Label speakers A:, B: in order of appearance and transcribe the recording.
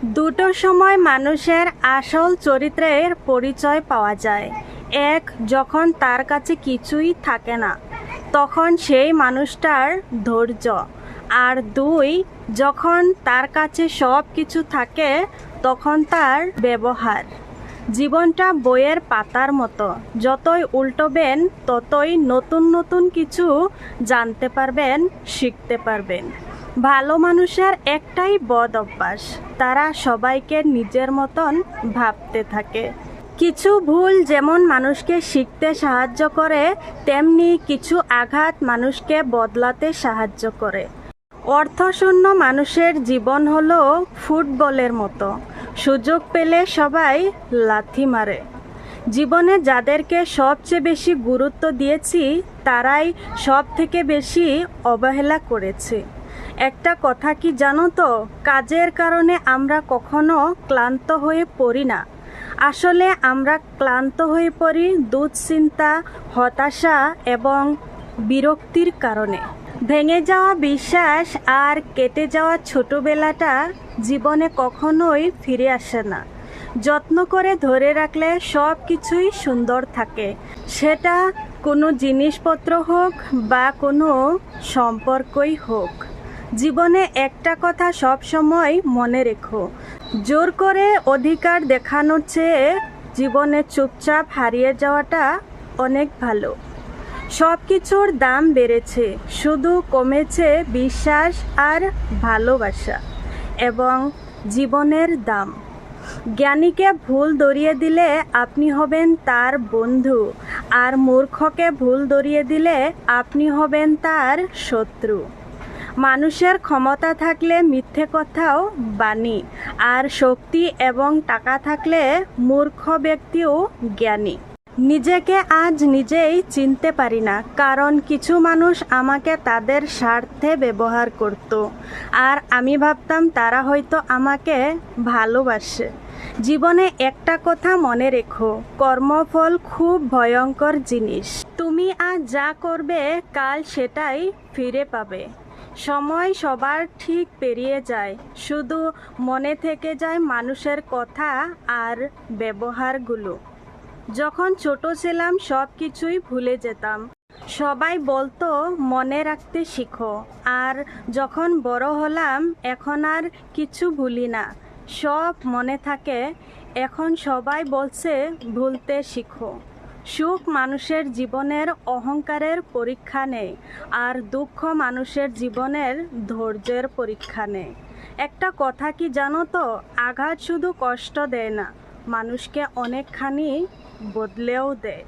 A: দুটো সময় মানুষের আসল চরিত্রের পরিচয় পাওয়া যায়। এক, যখন তার কাছে কিছুই থাকে না, তখন সেই মানুষটার ধৈর্য। আর দুই, যখন তার কাছে সব কিছু থাকে, তখন তার ব্যবহার। জীবনটা বইয়ের পাতার মতো, যতই উল্টোবেন ততই নতুন নতুন কিছু জানতে পারবেন, শিখতে পারবেন। ভালো মানুষের একটাই বদ অভ্যাস, তারা সবাইকে নিজের মতন ভাবতে থাকে। কিছু ভুল যেমন মানুষকে শিখতে সাহায্য করে, তেমনি কিছু আঘাত মানুষকে বদলাতে সাহায্য করে। অর্থশূন্য মানুষের জীবন হলো ফুটবলের মতো, সুযোগ পেলে সবাই লাথি মারে। জীবনে যাদেরকে সবচেয়ে বেশি গুরুত্ব দিয়েছি, তারাই সব থেকে বেশি অবহেলা করেছে। একটা কথা কি জানো তো, কাজের কারণে আমরা কখনো ক্লান্ত হয়ে পড়ি না। আসলে আমরা ক্লান্ত হয়ে পড়ি দুশ্চিন্তা, হতাশা এবং বিরক্তির কারণে। ভেঙে যাওয়া বিশ্বাস আর কেটে যাওয়া ছোটবেলাটা জীবনে কখনোই ফিরে আসে না। যত্ন করে ধরে রাখলে সব কিছুই সুন্দর থাকে, সেটা কোনো জিনিসপত্র হোক বা কোনো সম্পর্কই হোক। জীবনে একটা কথা সব সময় মনে রেখো, জোর করে অধিকার দেখানোর চেয়ে জীবনে চুপচাপ হারিয়ে যাওয়াটা অনেক ভালো। সব কিছুর দাম বেড়েছে, শুধু কমেছে বিশ্বাস আর ভালোবাসা এবং জীবনের দাম। জ্ঞানীকে ভুল ধরিয়ে দিলে আপনি হবেন তার বন্ধু, আর মূর্খকে ভুল ধরিয়ে দিলে আপনি হবেন তার শত্রু। মানুষের ক্ষমতা থাকলে মিথ্যে কথাও বাণী, আর শক্তি এবং টাকা থাকলে মূর্খ ব্যক্তিও জ্ঞানী। নিজেকে আজ নিজেই চিনতে পারি না, কারণ কিছু মানুষ আমাকে তাদের স্বার্থে ব্যবহার করত, আর আমি ভাবতাম তারা হয়তো আমাকে ভালোবাসে। জীবনে একটা কথা মনে রেখো, কর্মফল খুব ভয়ঙ্কর জিনিস। তুমি আজ যা করবে কাল সেটাই ফিরে পাবে। সময় সবার ঠিক পেরিয়ে যায়, শুধু মনে থেকে যায় মানুষের কথা আর ব্যবহারগুলো। যখন ছোট ছিলাম সব কিছুই ভুলে যেতাম। সবাই বলতো মনে রাখতে শিখো, আর যখন বড় হলাম এখন আর কিছু ভুলি না, সব মনে থাকে। এখন সবাই বলছে ভুলতে শিখো। সুখ মানুষের জীবনের অহংকারের পরীক্ষা নেয়, আর দুঃখ মানুষের জীবনের ধৈর্যের পরীক্ষা নেয়। একটা কথা কি জানো তো, আঘাত শুধু কষ্ট দেয় না, মানুষকে অনেকখানি বদলেও দেয়।